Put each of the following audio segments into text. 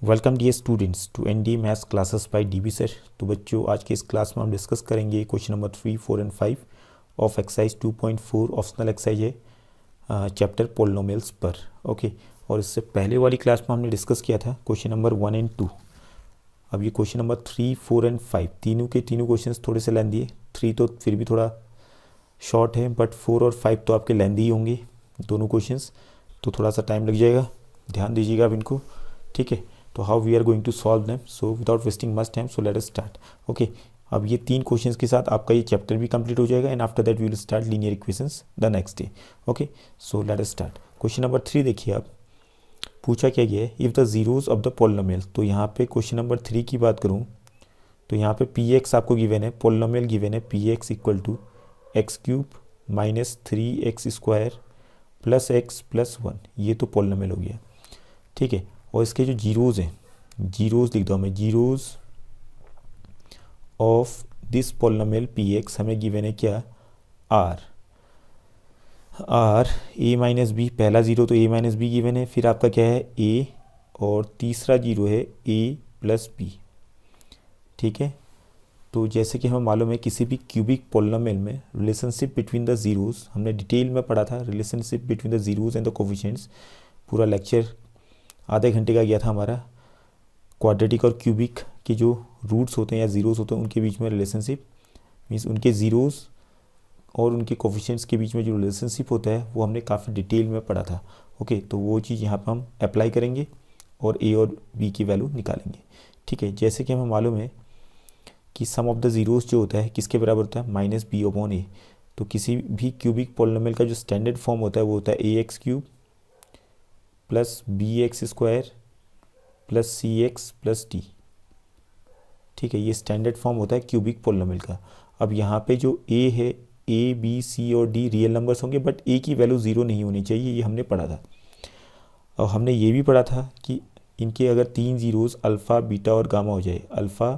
Welcome dear students to ND maths classes by DB sir. तो बच्चों, आज के इस क्लास में हम डिस्कस करेंगे question number 3, 4 and 5 of exercise 2.4 optional exercise है चैप्टर पोलिनोमियल्स पर। ओके, और इससे पहले वाली क्लास में हमने डिस्कस किया था क्वेश्चन नंबर 1 एंड 2। अब ये क्वेश्चन नंबर 3, 4 एंड 5 तीनों के तीनों क्वेश्चन थोड़े से लेंदी है। 3 तो फिर भी थोड़ा शॉर्ट है, बट 4 और 5 तो आपके लेंदी ही होंगे दोनों क्वेश्चंस, तो थोड़ा सा टाइम लग जाएगा, ध्यान दीजिएगा अब इनको। ठीक है, तो how we are going to solve them, so without wasting much time, so let us start. Okay, अब ये 3 क्वेश्चंस के साथ आपका ये चैप्टर भी कंप्लीट हो जाएगा and after that we will start linear equations the next day. Okay, so let us start. Question number 3 देखिए, आप पूछा क्या गया है, if the zeros of the polynomial. तो यहाँ पे क्वेश्चन नंबर 3 की बात करूँ तो यहाँ पे पी एक्स आपको गिवन है, पोलिनोमियल गिवन है P X equal to X cube minus 3x square plus X plus 1। ये तो पोलिनोमियल हो गया। ठीक है, और इसके जो जीरोज़ हैं, जीरोज़ लिख दो हमें, zeros of this polynomial P x हमें गिवन है क्या, आर ए माइनस बी। पहला जीरो तो ए माइनस बी गिवन है, फिर आपका क्या है ए, और तीसरा जीरो है ए प्लस बी। ठीक है, तो जैसे कि हमें मालूम है किसी भी क्यूबिक पोलिनोमियल में रिलेशनशिप बिटवीन द जीरोज़ हमने डिटेल में पढ़ा था, relationship between the zeros and the coefficients. पूरा लेक्चर आधे घंटे का गया था हमारा। क्वाड्रेटिक और क्यूबिक के जो रूट्स होते हैं या ज़ीरोज़ होते हैं उनके बीच में रिलेशनशिप, मीन्स उनके ज़ीरोज़ और उनके कोफिशिएंट्स के बीच में जो रिलेशनशिप होता है वो हमने काफ़ी डिटेल में पढ़ा था। ओके, तो वो चीज़ यहाँ पर हम अप्लाई करेंगे और ए और बी की वैल्यू निकालेंगे। ठीक है, जैसे कि हमें मालूम है कि सम ऑफ द ज़ीरोज़ जो होता है किसके बराबर होता है, माइनस बी अपॉन ए। तो किसी भी क्यूबिक पोलिनोमियल का जो स्टैंडर्ड फॉर्म होता है वो होता है a x cube plus b x square plus c x plus d. ठीक है, ये स्टैंडर्ड फॉर्म होता है क्यूबिक पोलिनोमियल का। अब यहाँ पे जो ए है, ए बी सी और डी रियल नंबर्स होंगे, बट ए की वैल्यू ज़ीरो नहीं होनी चाहिए, ये हमने पढ़ा था। और हमने ये भी पढ़ा था कि इनके अगर 3 जीरोज़ अल्फ़ा बीटा और गामा हो जाए, अल्फ़ा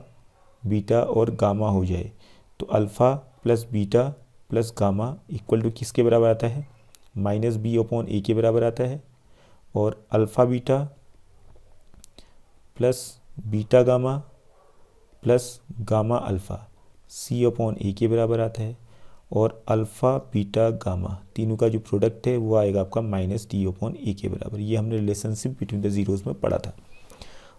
बीटा और गामा हो जाए, तो alpha plus beta plus gamma equal to किसके बराबर आता है, माइनस बी अपॉन ए के बराबर आता है। और alpha beta plus beta gamma plus gamma alpha c upon a के बराबर आता है। और अल्फ़ा बीटा गामा तीनों का जो प्रोडक्ट है वो आएगा आपका माइनस डी अपॉन ए के बराबर। ये हमने रिलेशनशिप बिटवीन द जीरोज़ में पढ़ा था।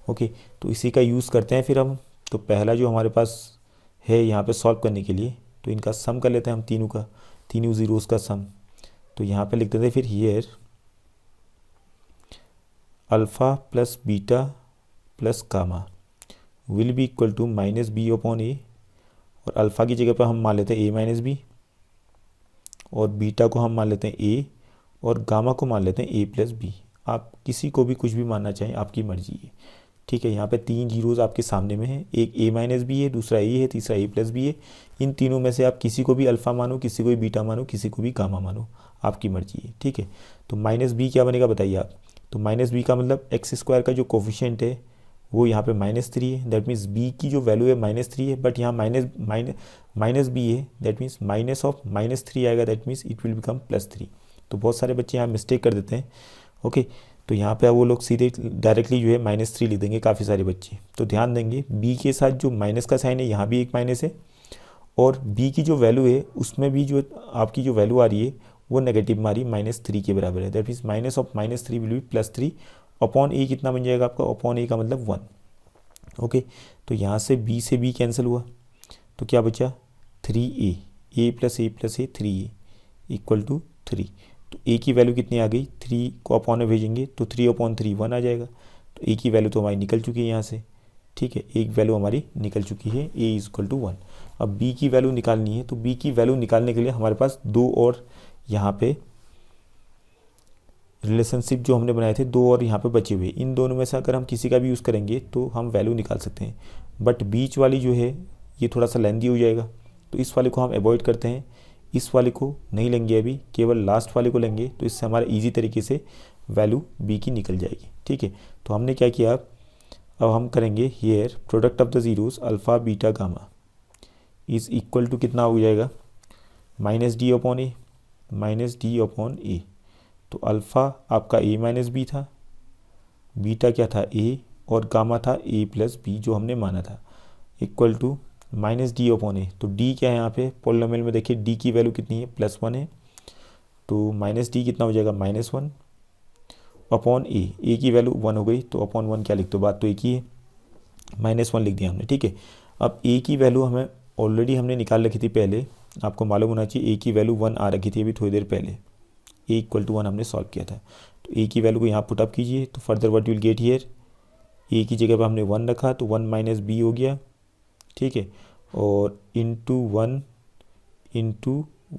ओके, तो इसी का यूज़ करते हैं फिर हम। तो पहला जो हमारे पास है यहाँ पे सॉल्व करने के लिए, तो इनका सम कर लेते हैं हम तीनों का, तीनों ज़ीरोज़ का सम। तो यहाँ पे लिख देते हैं फिर here alpha plus beta plus gamma will be equal to minus b upon a. और अल्फ़ा की जगह पर हम मान लेते हैं ए माइनस बी, और बीटा को हम मान लेते हैं ए, और गामा को मान लेते हैं ए प्लस बी। आप किसी को भी कुछ भी मानना चाहें, आपकी मर्जी है। ठीक है, यहाँ पे 3 जीरोज़ आपके सामने में है, एक ए माइनस बी है, दूसरा ए है, तीसरा ए प्लस बी है। इन तीनों में से आप किसी को भी अल्फ़ा मानो, किसी को भी बीटा मानो, किसी को भी गामा मानो, आपकी मर्जी है। ठीक है, तो माइनस बी क्या बनेगा बताइए आप। तो माइनस बी का मतलब एक्स स्क्वायर का जो कोफिशिएंट है वो यहाँ पे -3 है, दैट मीन्स बी की जो वैल्यू है -3 है, बट यहाँ माइनस बी है, दैट मीन्स माइनस ऑफ -3 आएगा, that means it will become +3। तो बहुत सारे बच्चे यहाँ मिस्टेक कर देते हैं। ओके, तो यहाँ पे वो लोग सीधे डायरेक्टली जो है -3 लिख देंगे काफ़ी सारे बच्चे। तो ध्यान देंगे बी के साथ जो माइनस का साइन है यहाँ भी एक माइनस है, और बी की जो वैल्यू है उसमें भी जो आपकी जो वैल्यू आ रही है वो नेगेटिव में आ रही है, -3 के बराबर है, that means minus of -3 will be +3 upon a. कितना बन जाएगा आपका, अपॉन ए का मतलब 1। ओके, तो यहाँ से बी कैंसिल हुआ, तो क्या बचा 3a, A plus A plus A 3a equal to 3। तो ए की वैल्यू कितनी आ गई, 3 को अपॉन में भेजेंगे तो 3 अपॉन 3 1 आ जाएगा। तो ए की वैल्यू तो हमारी निकल चुकी है यहाँ से। ठीक है, एक वैल्यू हमारी निकल चुकी है, ए इज इक्वल टू 1। अब बी की वैल्यू निकालनी है, तो बी की वैल्यू निकालने के लिए हमारे पास 2 और यहाँ पे रिलेशनशिप जो हमने बनाए थे 2 और यहाँ पे बचे हुए, इन दोनों में से अगर हम किसी का भी यूज़ करेंगे तो हम वैल्यू निकाल सकते हैं। बट बीच वाली जो है ये थोड़ा सा लेंदी हो जाएगा, तो इस वाले को हम अवॉइड करते हैं, इस वाले को नहीं लेंगे अभी, केवल लास्ट वाले को लेंगे, तो इससे हमारा ईजी तरीके से वैल्यू बी की निकल जाएगी। ठीक है, तो हमने क्या किया, अब हम करेंगे here product of the zeros alpha beta gamma is equal to कितना हो जाएगा, -d upon A, -d upon ए। तो अल्फ़ा आपका ए माइनस बी था, बीटा क्या था ए, और गामा था ए प्लस बी जो हमने माना था, equal to minus d upon ए। तो डी क्या है यहाँ पे पॉलिनोमियल में, देखिए डी की वैल्यू कितनी है, +1 है, तो माइनस डी कितना हो जाएगा, -1 अपॉन ए की वैल्यू 1 हो गई, तो अपॉन 1 क्या लिख दो, बात तो एक ही है, -1 लिख दिया हमने, ठीक है। अब ए की वैल्यू हमें ऑलरेडी हमने निकाल रखी थी पहले, आपको मालूम होना चाहिए ए की वैल्यू 1 आ रखी थी अभी थोड़ी देर पहले, ए इक्वल टू 1 हमने सॉल्व किया था। तो ए की वैल्यू को यहाँ पुटअप कीजिए, तो further what will get here, a की जगह पर हमने 1 रखा तो 1 माइनस बी हो गया, ठीक है, और into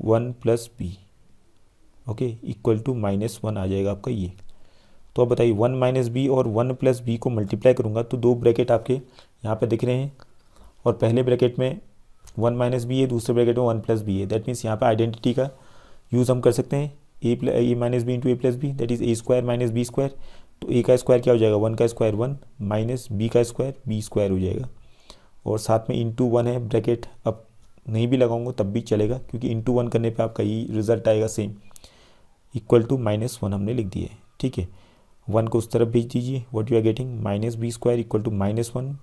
1 plus B, okay, equal to -1 आ जाएगा आपका ये। तो अब बताइए 1 माइनस बी और 1 प्लस बी को मल्टीप्लाई करूँगा तो दो ब्रैकेट आपके यहाँ पे दिख रहे हैं, और पहले ब्रैकेट में 1 माइनस बी है, दूसरे ब्रैकेट में 1 प्लस बी है। दैट मीन्स यहाँ पे आइडेंटिटी का यूज़ हम कर सकते हैं, a minus b into a plus b, that is a square minus B square. तो ए का स्क्वायर क्या हो जाएगा, 1 का स्क्वायर 1 माइनस बी का स्क्वायर बी स्क्वायर हो जाएगा, और साथ में इंटू 1 है ब्रैकेट, अब नहीं भी लगाऊंगा तब भी चलेगा क्योंकि इंटू 1 करने पे आपका ये रिजल्ट आएगा सेम, इक्वल टू -1 हमने लिख दिया है, ठीक है। 1 को उस तरफ भेज दीजिए, what you are getting, minus B square equal to -1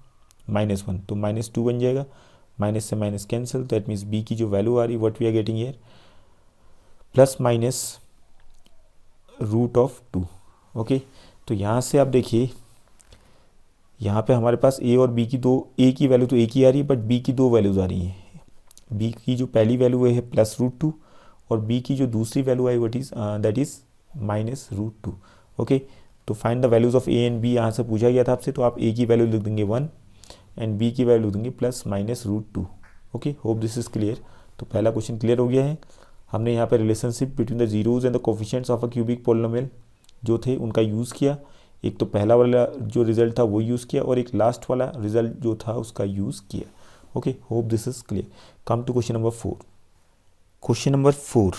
तो -2 बन जाएगा, माइनस से minus cancel, that means B की जो वैल्यू आ रही है what we are getting here +-√2, okay. तो यहाँ से आप देखिए यहाँ पे हमारे पास ए और बी की ए की वैल्यू तो एक ही आ रही है, बट बी की दो वैल्यूज़ आ रही हैं। बी की जो पहली वैल्यू है +√2 और बी की जो दूसरी वैल्यू है दैट इज़ -√2, ओके। तो find the values of A and B यहाँ से पूछा गया था आपसे, तो आप ए की वैल्यू लिख देंगे 1 एंड बी की वैल्यू देंगे +-√2, okay. Hope this is clear. तो पहला क्वेश्चन क्लियर हो गया है। हमने यहाँ पे relationship between the zeros and the coefficients of a cubic polynomial जो थे उनका यूज़ किया, एक तो पहला वाला जो रिजल्ट था वो यूज़ किया और एक लास्ट वाला रिजल्ट जो था उसका यूज़ किया, okay. Hope this is clear. Come to question number 4। Question number 4,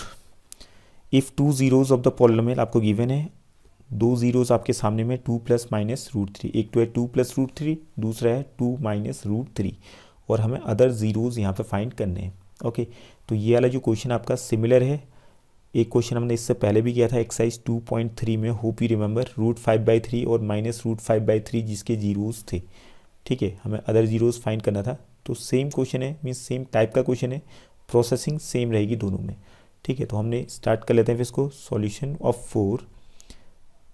if 2 zeros of the polynomial आपको गिवन है, दो जीरोज़ आपके सामने में 2 + -√3, एक तो है 2 + √3, दूसरा है 2 - √3, और हमें अदर जीरोज़ यहाँ पे फाइंड करने हैं, ओके। तो ये वाला जो क्वेश्चन आपका सिमिलर है, एक क्वेश्चन हमने इससे पहले भी किया था एक्सरसाइज 2.3 में, होप यू रिमेंबर, √5/3 और -√5/3 जिसके जीरोज़ थे, ठीक है, हमें अदर जीरोज़ फाइंड करना था। तो सेम क्वेश्चन है, मीन्स सेम टाइप का क्वेश्चन है, प्रोसेसिंग सेम रहेगी दोनों में, ठीक है। तो हमने स्टार्ट कर लेते हैं फिर इसको। सॉल्यूशन ऑफ 4,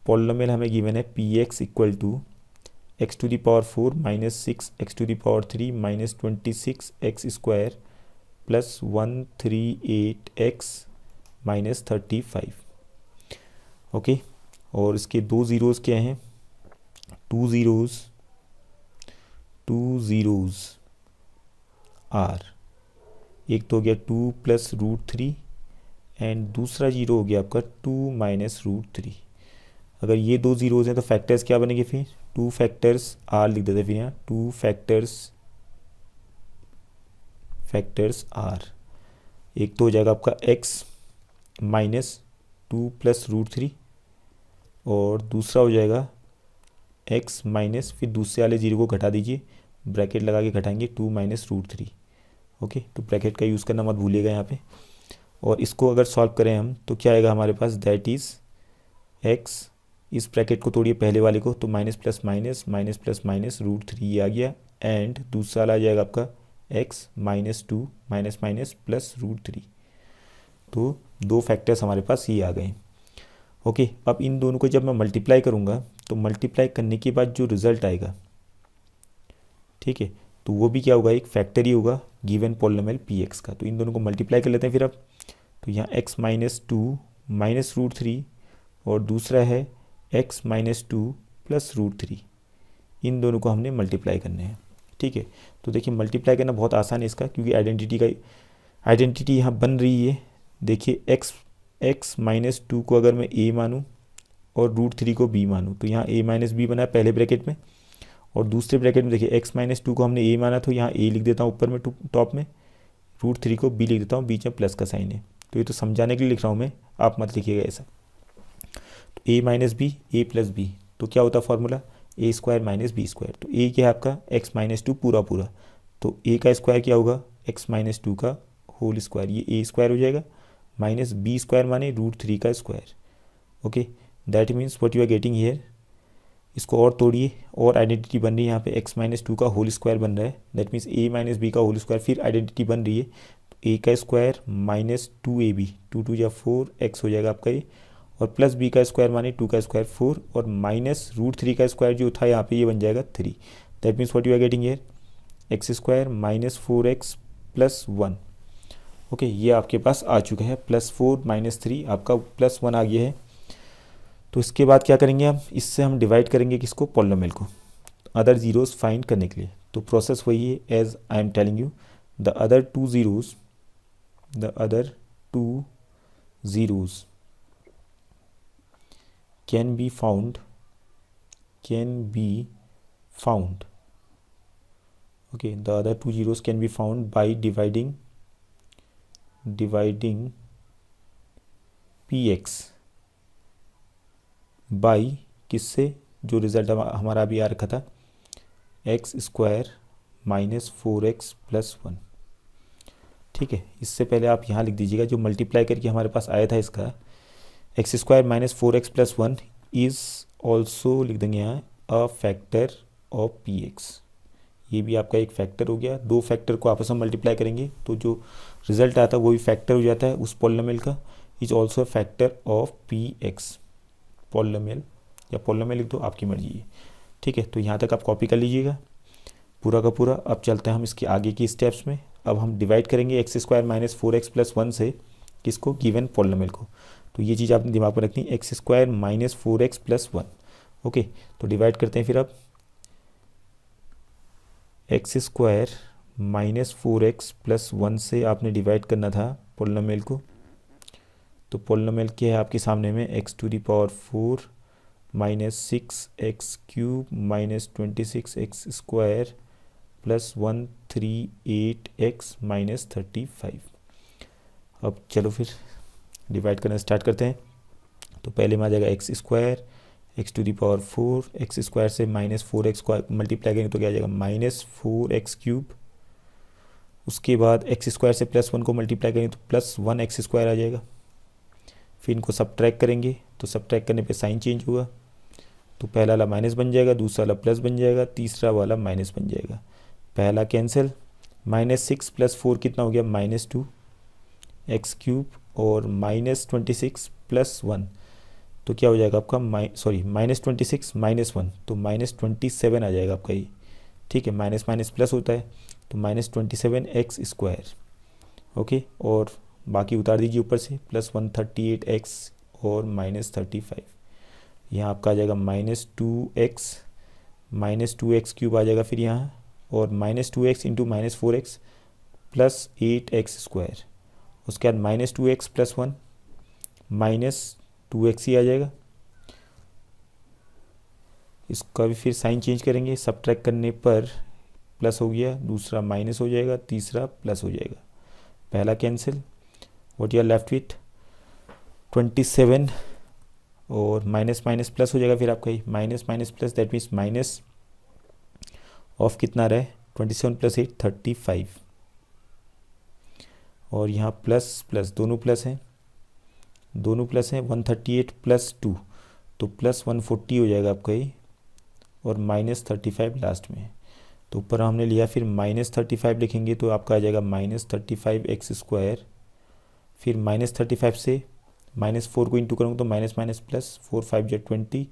पॉलिनोमियल हमें गिवन है px equal to x⁴ -6x⁴ -26x² +138x -35, okay. और इसके दो ज़ीरोज़ क्या हैं, टू ज़ीरोज़ आर, एक तो हो गया 2 + √3 एंड दूसरा जीरो हो गया आपका 2 - √3। अगर ये दो ज़ीरोज़ हैं तो फैक्टर्स क्या बनेंगे, फिर 2 फैक्टर्स आर लिख देते हैं, फिर यहाँ 2 फैक्टर्स आर, एक तो हो जाएगा आपका x -2 + √3 और दूसरा हो जाएगा x माइनस, फिर दूसरे वाले जीरो को घटा दीजिए, ब्रैकेट लगा के घटाएंगे 2 - √3, ओके। तो ब्रैकेट का यूज़ करना मत भूलिएगा यहाँ पे। और इसको अगर सॉल्व करें हम तो क्या आएगा हमारे पास, दैट इज़ x, इस ब्रैकेट को तोड़िए पहले वाले को, तो माइनस प्लस माइनस √3 ये आ गया, एंड दूसरा वाला आ जाएगा आपका x -2 +√3। तो दो फैक्टर्स हमारे पास ये आ गए, ओके। अब इन दोनों को जब मैं मल्टीप्लाई करूँगा तो मल्टीप्लाई करने के बाद जो रिजल्ट आएगा, ठीक है, तो वो भी क्या होगा, एक फैक्टर ही होगा गिवन पॉलिनोमियल px का। तो इन दोनों को मल्टीप्लाई कर लेते हैं फिर अब। तो यहाँ x -2 -√3 और दूसरा है x -2 +√3, इन दोनों को हमने मल्टीप्लाई करने हैं, ठीक है। तो देखिए मल्टीप्लाई करना बहुत आसान है इसका, क्योंकि आइडेंटिटी यहाँ बन रही है। देखिए x -2 को अगर मैं a मानूँ और √3 को b मानूँ, तो यहाँ a - b बना है पहले ब्रैकेट में, और दूसरे ब्रैकेट में देखिए x -2 को हमने a माना, तो यहाँ a लिख देता हूँ ऊपर में टॉप में, √3 को b लिख देता हूँ, बीच में प्लस का साइन है। तो ये तो समझाने के लिए लिख रहा हूँ मैं, आप मत लिखिएगा ऐसा। तो a - b a + b, तो क्या होता है फॉर्मूला, a² - b²। तो a क्या है आपका x -2 पूरा, तो a का स्क्वायर क्या होगा, x -2 का होल स्क्वायर, ये a² हो जाएगा, माइनस b² माने √3 का square, okay. That means what you are getting here, इसको और तोड़िए, और आइडेंटिटी बन रही है यहाँ पे x माइनस टू का होल स्क्वायर बन रहा है, that means a minus B का होल स्क्वायर, फिर आइडेंटिटी बन रही है a का स्क्वायर माइनस 2ab, 2 या 4x हो जाएगा आपका ये, और प्लस b का स्क्वायर माने 2 का स्क्वायर 4, और माइनस √3 का स्क्वायर जो था यहाँ पे ये बन जाएगा 3। That means what you are getting here X square minus 4x प्लस 1। ओके, ये आपके पास आ चुका है, +4 - 3 आपका +1 आ गया है। तो इसके बाद क्या करेंगे हम, इससे हम डिवाइड करेंगे किसको, पॉलिनोमियल को, अदर ज़ीरोज़ फाइंड करने के लिए। तो प्रोसेस वही है as I am telling you, the other two zeros can be found okay, the other two zeros can be found by dividing px by किससे, जो रिजल्ट हमारा अभी आ रखा था एक्स स्क्वायर माइनस 4x प्लस 1। ठीक है, इससे पहले आप यहाँ लिख दीजिएगा जो मल्टीप्लाई करके हमारे पास आया था इसका एक्स स्क्वायर माइनस 4x प्लस 1 इज़ ऑल्सो, लिख देंगे यहाँ a factor of P x. ये भी आपका एक फैक्टर हो गया, दो फैक्टर को आपस में मल्टीप्लाई करेंगे तो जो रिजल्ट आता है वो भी फैक्टर हो जाता है उस पॉलिनोमियल का, is also a factor of P x. Polynomial या पॉलिनोमियल लिख दो, आपकी मर्जी है। ठीक है, तो यहाँ तक आप कॉपी कर लीजिएगा पूरा का पूरा। अब चलते हैं हम इसके आगे की स्टेप्स में। अब हम डिवाइड करेंगे एक्स स्क्वायर माइनस 4x प्लस 1 से किसको, गिवन पॉलिनोमियल को। तो ये चीज़ आपने दिमाग में रखनी, एक्स स्क्वायर माइनस 4x प्लस 1। ओके, तो डिवाइड करते हैं फिर। अब एक्स स्क्वायर माइनस 4x प्लस 1 से आपने डिवाइड करना था पॉलिनोमियल को। तो पॉलिनोमियल क्या है आपके सामने में, x⁴ minus 6x³ minus 26x square plus 138x minus 35। अब चलो फिर डिवाइड करना स्टार्ट करते हैं। तो पहले में आ जाएगा x square, x⁴, x square से माइनस 4x को मल्टीप्लाई करेंगे तो क्या आ जाएगा माइनस 4x³। उसके बाद एक्स स्क्वायर से प्लस 1 को मल्टीप्लाई करेंगे तो प्लस 1x स्क्वायर आ जाएगा। फिर इनको सब्ट्रैक्ट करेंगे तो सब्ट्रैक्ट करने पे साइन चेंज होगा, तो पहला वाला माइनस बन जाएगा, दूसरा वाला प्लस बन जाएगा, तीसरा वाला माइनस बन जाएगा। पहला कैंसिल, -6 + 4 कितना हो गया -2x³ और -26 + 1 तो क्या हो जाएगा आपका -26 - 1 तो -27 आ जाएगा आपका ये। ठीक है, माइनस माइनस प्लस होता है तो -27x स्क्वायर। ओके, और बाकी उतार दीजिए ऊपर से, प्लस 138x और -35। यहाँ आपका आ जाएगा -2x³ आ जाएगा फिर यहाँ, और -2x into -4x plus 8x square. उसके बाद -2x + 1 -2x ही आ जाएगा। इसका भी फिर साइन चेंज करेंगे, सब्ट्रैक्ट करने पर प्लस हो गया, दूसरा माइनस हो जाएगा, तीसरा प्लस हो जाएगा। पहला cancel, what you are left with 27 और माइनस माइनस प्लस हो जाएगा फिर आपका ही minus minus plus, that means minus of कितना रहे 27 + 8 35, और यहाँ प्लस प्लस दोनों प्लस हैं 138 + 2 तो प्लस 140 हो जाएगा आपका ये, और -35 लास्ट में। तो ऊपर हमने लिया फिर -35 लिखेंगे तो आपका आ जाएगा -35x स्क्वायर, फिर -35 से -4 को इंटू करूँगा तो माइनस माइनस प्लस 4 5 × 20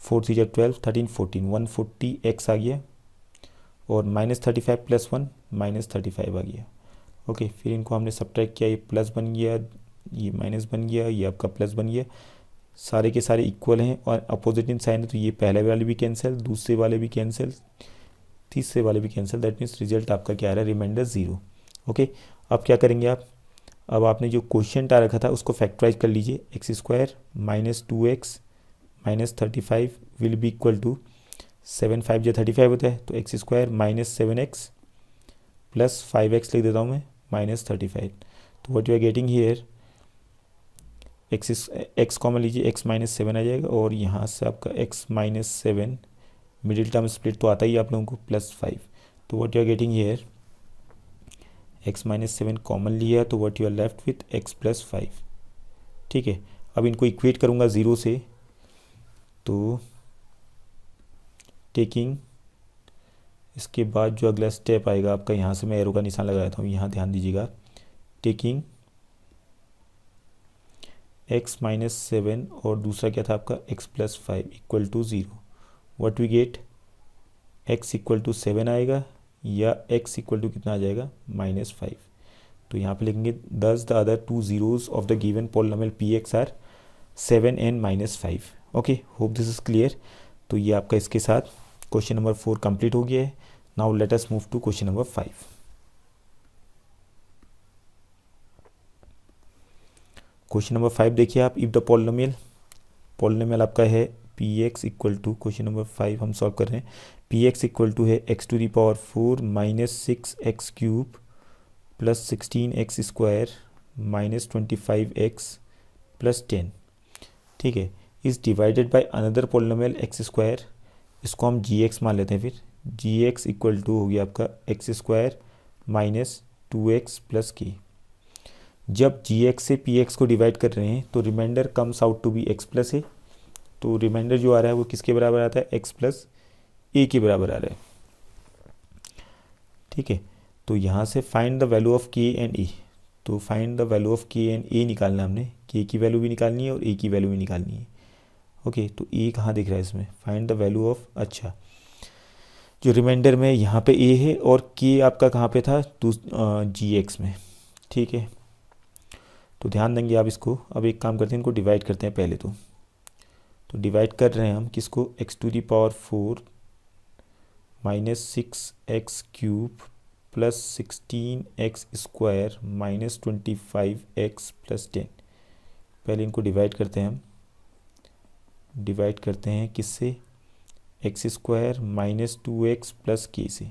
4 3 × 12 13 14 140x आ गया, और -35 + 1 -35 आ गया। ओके, फिर इनको हमने सब्ट्रैक्ट किया, ये प्लस बन गया, ये माइनस बन गया, ये आपका प्लस बन गया। सारे के सारे इक्वल हैं और अपोजिट इन साइन है, तो ये पहले वाले भी कैंसिल, दूसरे वाले भी कैंसिल, तीसरे वाले भी कैंसिल, दैट मीन्स रिजल्ट आपका क्या आ रहा है, रिमाइंडर 0। ओके, अब क्या करेंगे आप, अब आपने जो क्वेश्चन आ रखा था उसको फैक्टराइज कर लीजिए। X square -2x -35 will be equal to 7 5 × 35 होता है, तो एक्स स्क्वायर -7x + 5x लिख देता हूँ मैं -35। तो what you are getting here, X common लीजिए, x -7 आ जाएगा, और यहाँ से आपका x -7 मिडिल टर्म स्प्लिट तो आता ही आप लोगों को +5। तो what you are getting here, x -7 common लिया तो what you are left with x + 5। ठीक है, अब इनको इक्वेट करूँगा 0 से, तो टेकिंग, इसके बाद जो अगला स्टेप आएगा आपका, यहाँ से मैं एरो का निशान लगा देता हूँ, यहाँ ध्यान दीजिएगा। टेकिंग x माइनस 7 और दूसरा क्या था आपका x plus 5 equal to 0, what we get, x equal to 7 आएगा या x इक्वल टू कितना आ जाएगा, -5। तो यहाँ पे लिखेंगे thus the other two zeros of the given polynomial px are 7 and -5। Okay, hope this is clear. तो ये आपका इसके साथ क्वेश्चन नंबर 4 कंप्लीट हो गया है। Now let us move to question number 5। Question number 5 देखिए आप, इफ द पॉलिनोमियल आपका है px equal to, question number 5 हम सॉल्व कर रहे हैं, px इक्वल टू है x to the power 4 -6x cube plus 16x square minus 25x plus 10, ठीक है, is divided by another polynomial x square, इसको हम gx मान लेते हैं। फिर gx इक्वल टू हो गया आपका x square minus 2x plus के। जब gx से px को डिवाइड कर रहे हैं तो reminder comes out to be x plus a, तो रिमाइंडर जो आ रहा है वो किसके बराबर आता है, x प्लस ए के बराबर आ रहा है, ठीक है। तो यहाँ से फाइंड द वैल्यू ऑफ के एंड ए, तो फाइंड द वैल्यू ऑफ के एंड ए निकालना है हमने, के की वैल्यू भी निकालनी है और ए की वैल्यू भी निकालनी है। ओके, तो ए कहाँ दिख रहा है इसमें, फाइंड द वैल्यू ऑफ, अच्छा जो रिमाइंडर में यहाँ पे ए है और के आपका कहाँ पे था, तो gx में, ठीक है। तो ध्यान देंगे आप इसको। अब एक काम करते हैं, इनको डिवाइड करते हैं पहले। तो डिवाइड कर रहे हैं हम किसको, x to the power 4 -6x cube plus 16x square minus 25x plus 10। पहले इनको डिवाइड करते हैं हम, डिवाइड करते हैं किससे, x square minus 2x plus के से।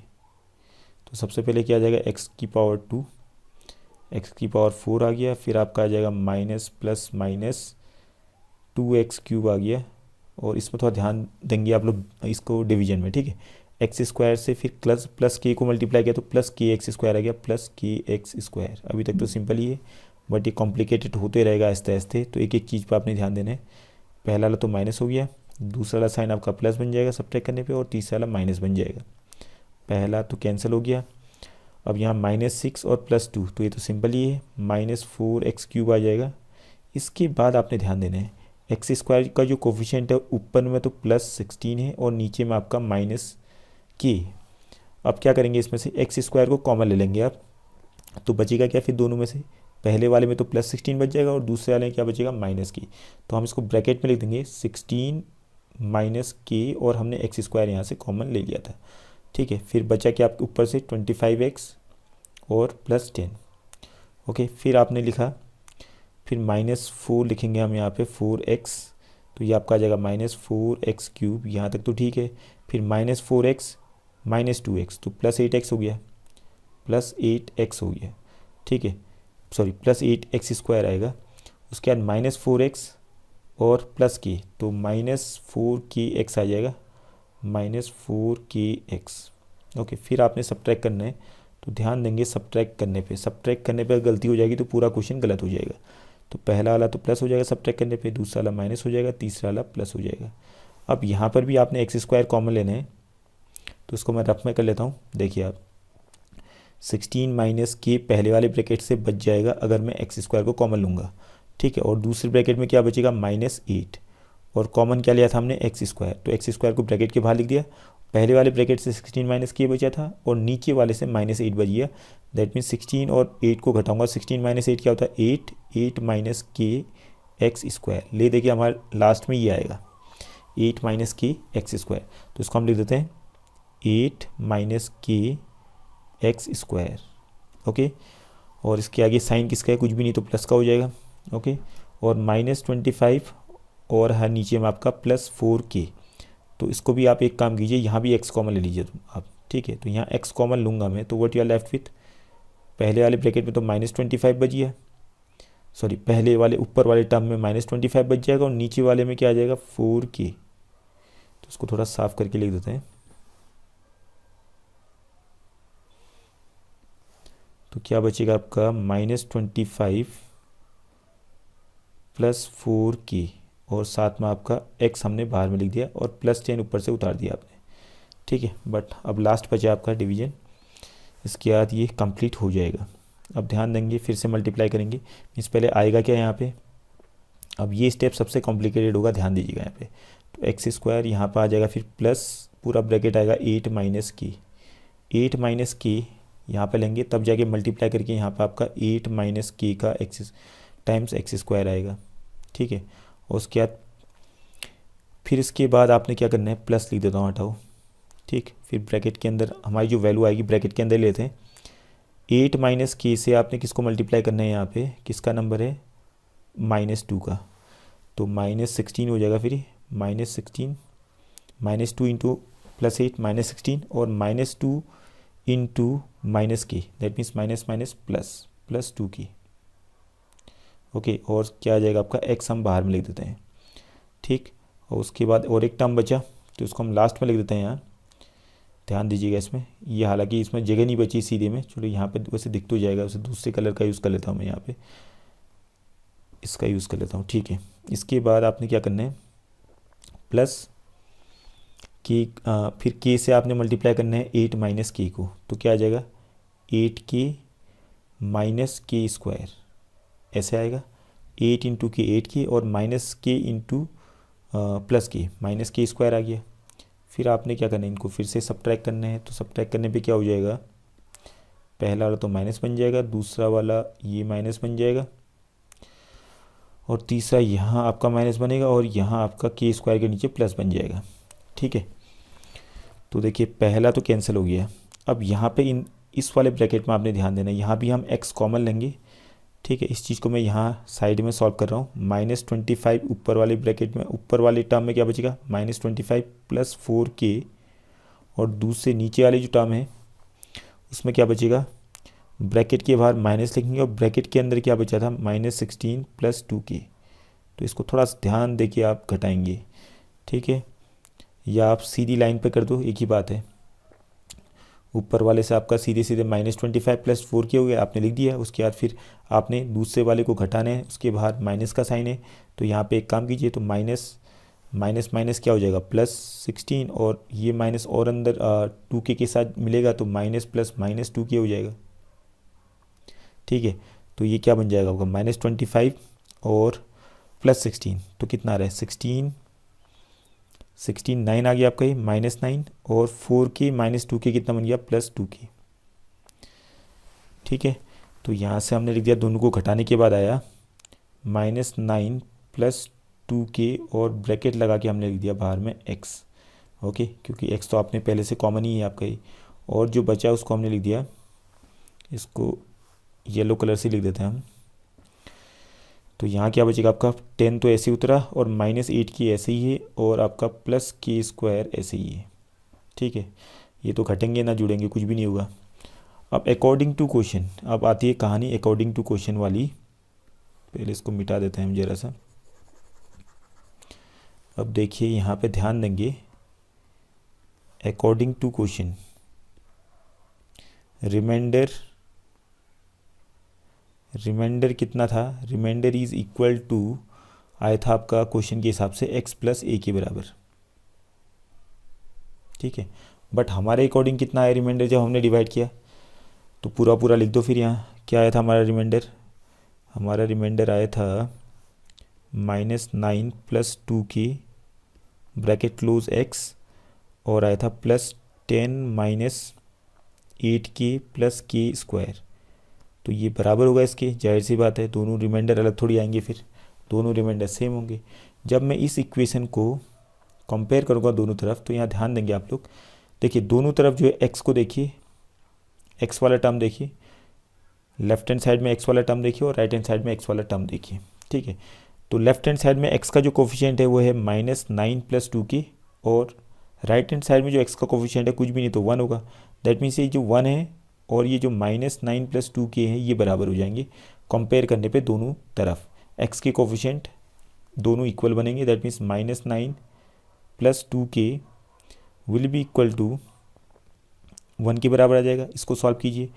तो सबसे पहले क्या आ जाएगा, x की पावर 2, x की पावर 4 आ गया, फिर आपका आ जाएगा minus plus minus 2x cube आ गया, और इसमें थोड़ा ध्यान देंगे आप लोग इसको डिवीजन में, ठीक है। एक्स स्क्वायर से फिर प्लस के को मल्टीप्लाई किया तो प्लस के एक्स स्क्वायर आ गया, प्लस के एक्स स्क्वायर। अभी तक तो सिंपल ही है, बट ये कॉम्प्लिकेटेड होते रहेगा आहिस्ते आहिस्ते, तो एक एक चीज़ पर आपने ध्यान देना है। पहला वाला तो माइनस हो गया, दूसरा वाला साइन आपका प्लस बन जाएगा सब्ट्रैक्ट करने पे, और तीसरा वाला माइनस बन जाएगा। पहला तो कैंसिल हो गया। अब यहाँ -6 और +2, तो ये तो सिंपल ही है, -4x क्यूब आ जाएगा। इसके बाद आपने ध्यान देना है, एक्स स्क्वायर का जो कोफिशिएंट है ऊपर में तो +16 है और नीचे में आपका -k। अब क्या करेंगे, इसमें से एक्स स्क्वायर को कॉमन ले लेंगे आप, तो बचेगा क्या फिर दोनों में से, पहले वाले में तो +16 बच जाएगा और दूसरे वाले में क्या बचेगा, -k। तो हम इसको ब्रैकेट में लिख देंगे 16 -k, और हमने एक्स स्क्वायर यहाँ से कॉमन ले लिया था, ठीक है। फिर बचा क्या आपके ऊपर से 25x और +10। ओके, फिर आपने लिखा, फिर -4 लिखेंगे हम यहाँ पे 4x, तो ये आपका आ जाएगा -4x क्यूब, यहाँ तक तो ठीक है। फिर -4x -2x, तो +8x हो गया, +8x हो गया, ठीक है, सॉरी +8x स्क्वायर आएगा। उसके बाद -4x और +k, तो -4kx आ जाएगा, -4kx। ओके, फिर आपने सब्ट्रैक्ट करना है, तो ध्यान देंगे सब्ट्रैक्ट करने पे गलती हो जाएगी तो पूरा क्वेश्चन गलत हो जाएगा। तो पहला वाला तो प्लस हो जाएगा सब्ट्रैक्ट करने पे, दूसरा वाला माइनस हो जाएगा, तीसरा वाला प्लस हो जाएगा। अब यहाँ पर भी आपने एक्स स्क्वायर कॉमन लेना है, तो इसको मैं रफ में कर लेता हूँ। देखिए आप 16 - k पहले वाले ब्रैकेट से बच जाएगा अगर मैं एक्स स्क्वायर को कॉमन लूँगा, ठीक है। और दूसरे ब्रैकेट में क्या बचेगा, -8, और कॉमन क्या लिया था हमने, एक्स स्क्वायर, तो एक्स स्क्वायर को ब्रैकेट के बाहर लिख दिया। पहले वाले ब्रैकेट से 16 - k बचा था और नीचे वाले से -8 बच गया। दैट मीन्स 16 और 8 को घटाऊंगा, 16 - 8 क्या होता है, 8 - k एक्स स्क्वायर। ले देखिए हमारे लास्ट में ये आएगा 8 - k एक्स स्क्वायर, तो इसको हम लिख देते हैं 8 - k एक्स स्क्वायर। ओके, और इसके आगे साइन किसका है, कुछ भी नहीं, तो प्लस का हो जाएगा। ओके, और -25 और हर नीचे में आपका +4k, तो इसको भी आप एक काम कीजिए, यहाँ भी x कॉमन ले लीजिए आप, ठीक है। तो यहाँ x कॉमन लूँगा मैं, तो what you are left with, पहले वाले ब्रैकेट में तो -25 बच गया, सॉरी पहले वाले ऊपर वाले टर्म में -25 बच जाएगा, और नीचे वाले में क्या आ जाएगा, 4k। तो इसको थोड़ा साफ करके लिख देते हैं। तो क्या बचेगा आपका, -25 + 4k और साथ में आपका x हमने बाहर में लिख दिया और +10 ऊपर से उतार दिया आपने, ठीक है। बट अब लास्ट बचा आपका डिवीजन, इसके बाद ये कंप्लीट हो जाएगा। अब ध्यान देंगे, फिर से मल्टीप्लाई करेंगे, इस पहले आएगा क्या यहाँ पे। अब ये स्टेप सबसे कॉम्प्लिकेटेड होगा, ध्यान दीजिएगा यहाँ पे। तो एक्स स्क्वायर यहाँ पर आ जाएगा, फिर प्लस पूरा ब्रैकेट आएगा 8 माइनस के, 8 माइनस के यहाँ पे लेंगे, तब जाके मल्टीप्लाई करके यहाँ पे आपका 8 माइनस के का एक्स टाइम्स एक्स स्क्वायर आएगा, ठीक है। और उसके बाद फिर इसके बाद आपने क्या करना है, प्लस लिख देता हूँ, हटाओ, ठीक। फिर ब्रैकेट के अंदर हमारी जो वैल्यू आएगी ब्रैकेट के अंदर लेते हैं। 8 माइनस के से आपने किसको मल्टीप्लाई करना है, यहाँ पे किसका नंबर है, -2 का, तो -16 हो जाएगा। फिर -16 -2 इंटू +8 -16 और -2 इंटू माइनस के, that means minus minus plus 2 की, ओके। और क्या आ जाएगा आपका, एक्स हम बाहर में लिख देते हैं, ठीक। और उसके बाद और एक टर्म बचा, तो उसको हम लास्ट में लिख देते हैं यहाँ, ध्यान दीजिएगा इसमें। ये हालांकि इसमें जगह नहीं बची सीधे में, चलो यहाँ पे वैसे दिख तो जाएगा, वैसे दूसरे कलर का यूज़ कर लेता हूँ मैं, यहाँ पे इसका यूज़ कर लेता हूँ, ठीक है। इसके बाद आपने क्या करना है, प्लस के, फिर के से आपने मल्टीप्लाई करना है 8 माइनस के को, तो क्या आ जाएगा 8k माइनस के स्क्वायर, ऐसे आएगा। 8 इंटू के 8k और माइनस के इंटू प्लस के, माइनस के स्क्वायर आ गया। फिर आपने क्या करना है, इनको फिर से सब्ट्रैक्ट करना है, तो सब्ट्रैक्ट करने पे क्या हो जाएगा, पहला वाला तो माइनस बन जाएगा, दूसरा वाला ये माइनस बन जाएगा, और तीसरा यहाँ आपका माइनस बनेगा, और यहाँ आपका के स्क्वायर के नीचे प्लस बन जाएगा, ठीक है। तो देखिए पहला तो कैंसिल हो गया। अब यहाँ पे इस वाले ब्रैकेट में आपने ध्यान देना है, यहाँ भी हम x कॉमन लेंगे, ठीक है। इस चीज़ को मैं यहाँ साइड में सॉल्व कर रहा हूँ। -25 ऊपर वाले ब्रैकेट में, ऊपर वाले टर्म में क्या बचेगा, -25 + 4k, और दूसरे नीचे वाली जो टर्म है उसमें क्या बचेगा, ब्रैकेट के बाहर माइनस लिखेंगे, और ब्रैकेट के अंदर क्या बचा था, -16 + 2k। तो इसको थोड़ा सा ध्यान दे आप घटाएंगे, ठीक है, या आप सीधी लाइन पे कर दो, एक ही बात है। ऊपर वाले से आपका सीधे सीधे -25 + 4k हो गया, आपने लिख दिया। उसके बाद फिर आपने दूसरे वाले को घटाना है, उसके बाहर माइनस का साइन है, तो यहाँ पे एक काम कीजिए, तो माइनस माइनस माइनस क्या हो जाएगा, +16, और ये माइनस और अंदर 2k के साथ मिलेगा, तो माइनस प्लस -2k हो जाएगा, ठीक है। तो ये क्या बन जाएगा आपका, -25 और +16, तो कितना आ रहा है, 16 9 आ गया आपका, ये -9, और 4k -2k कितना बन गया, +2k, ठीक है। तो यहाँ से हमने लिख दिया, दोनों को घटाने के बाद आया -9 + 2k, और ब्रैकेट लगा के हमने लिख दिया बाहर में x, ओके, क्योंकि x तो आपने पहले से कॉमन ही है आपका ही। और जो बचा उसको हमने लिख दिया, इसको येलो कलर से लिख देते हैं हम। तो यहाँ क्या बचेगा आपका, 10 तो ऐसे ही उतरा, और -8 की ऐसे ही है, और आपका +k² ऐसे ही है, ठीक है। ये तो घटेंगे ना जुड़ेंगे, कुछ भी नहीं होगा। अब अकॉर्डिंग टू क्वेश्चन, अब आती है कहानी अकॉर्डिंग टू क्वेश्चन वाली। पहले इसको मिटा देते हैं हम जरा सा। अब देखिए यहाँ पे ध्यान देंगे, अकॉर्डिंग टू क्वेश्चन रिमाइंडर कितना था, रिमाइंडर इज इक्वल टू आया था आपका क्वेश्चन के हिसाब से x + a के बराबर, ठीक है। बट हमारे अकॉर्डिंग कितना आया रिमाइंडर, जब हमने डिवाइड किया, तो पूरा पूरा लिख दो। फिर यहाँ क्या आया था हमारा रिमाइंडर, हमारा रिमाइंडर आया था -9 + 2k ब्रैकेट क्लोज x, और आया था +10 - 8k + k²। तो ये बराबर होगा इसके, जाहिर सी बात है, दोनों रिमाइंडर अलग थोड़ी आएंगे, फिर दोनों रिमाइंडर सेम होंगे। जब मैं इस इक्वेशन को कंपेयर करूँगा दोनों तरफ, तो यहाँ ध्यान देंगे आप लोग, देखिए दोनों तरफ जो है x को देखिए, x वाला टर्म देखिए, लेफ्ट हैंड साइड में x वाला टर्म देखिए, और राइट हैंड साइड में x वाला टर्म देखिए, ठीक है। तो लेफ्ट हैंड साइड में x का जो कोफिशिएंट है वो है -9 + 2k, और राइट हैंड साइड में जो x का कोफिशिएंट है कुछ भी नहीं तो 1 होगा। दैट मीन्स ये जो 1 है और ये जो -9 + 2k है ये बराबर हो जाएंगे कंपेयर करने पे दोनों तरफ। x के कोफिशिएंट दोनों इक्वल बनेंगे, that means -9 + 2k will be equal to 1 के बराबर आ जाएगा। इसको सॉल्व कीजिए,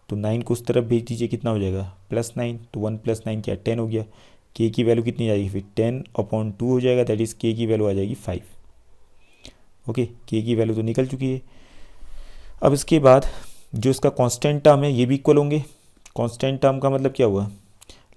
तो 9 को उस तरफ भेज दीजिए, कितना हो जाएगा, +9, तो 1 + 9 क्या 10 हो गया। के की वैल्यू कितनी आएगी फिर 10/2 हो जाएगा, दैट इज़ के की वैल्यू आ जाएगी 5। ओके, के की वैल्यू तो निकल चुकी है। अब इसके बाद जो इसका कांस्टेंट टर्म है ये भी इक्वल होंगे। कांस्टेंट टर्म का मतलब क्या हुआ,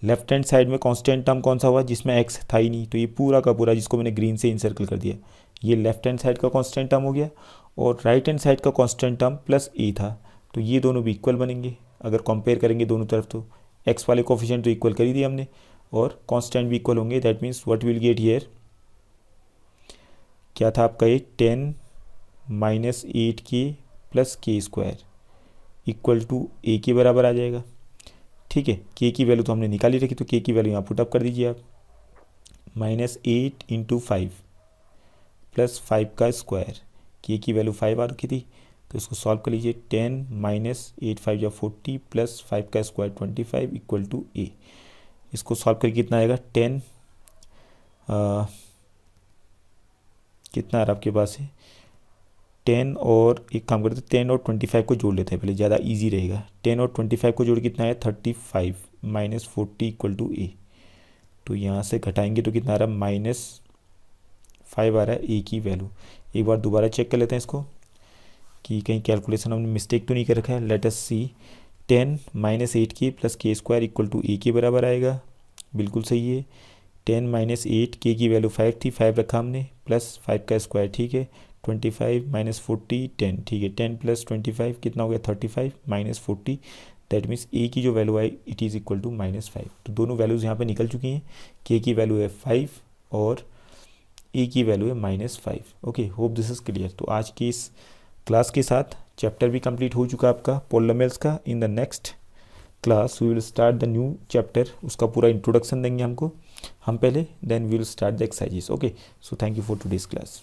लेफ्ट हैंड साइड में कांस्टेंट टर्म कौन सा हुआ जिसमें एक्स था ही नहीं, तो ये पूरा का पूरा जिसको मैंने ग्रीन से इनसर्कल कर दिया, ये लेफ्ट हैंड साइड का कांस्टेंट टर्म हो गया। और राइट हैंड साइड का कांस्टेंट टर्म प्लस ए था, तो ये दोनों भी इक्वल बनेंगे अगर कंपेयर करेंगे दोनों तरफ। तो एक्स वाले कोफिशिएंट तो इक्वल कर ही दिए हमने और कांस्टेंट भी इक्वल होंगे। That means what will get here, क्या था आपका ये 10 - 8k + k² equal to a के बराबर आ जाएगा। ठीक है, के की वैल्यू तो हमने निकाली रखी, तो के की वैल्यू यहाँ पुटअप कर दीजिए आप। -8 × 5 + 5 का स्क्वायर, के की वैल्यू 5 आ रखी थी, तो इसको सॉल्व कर लीजिए। 10 - 8 5 या 40 + 5 का स्क्वायर 25 इक्वल टू ए। इसको सॉल्व करके कितना आएगा 10 कितना आ रहा आपके पास है 10 और एक काम करते हैं 10 और 25 को जोड़ लेते हैं पहले, ज़्यादा इजी रहेगा। 10 और 25 को जोड़ कितना है 35 - 40 इक्वल टू ए। तो यहाँ से घटाएंगे तो कितना आ रहा है -5 आ रहा है ए की वैल्यू। एक बार दोबारा चेक कर लेते हैं इसको कि कहीं कैलकुलेशन हमने मिस्टेक तो नहीं कर रखा है। Let us see 10 - 8k + k² equal to a के बराबर आएगा, बिल्कुल सही है। 10 - 8 के की वैल्यू 5 थी, 5 रखा हमने, प्लस 5 का स्क्वायर, ठीक है। 25 - 40 10, ठीक है। 10 + 25 कितना हो गया 35 - 40, दैट मीन्स ए की जो value I it is equal to -5। तो दोनों वैल्यूज़ यहाँ पे निकल चुकी हैं, के की वैल्यू है 5 और ए की वैल्यू है -5। Okay, hope this is clear. तो आज की इस क्लास के साथ चैप्टर भी कंप्लीट हो चुका आपका पॉलिनोमियल्स का। In the next class we will start the new chapter, उसका पूरा इंट्रोडक्शन देंगे हम पहले, then we will start the exercises. Okay, so thank you for today's class.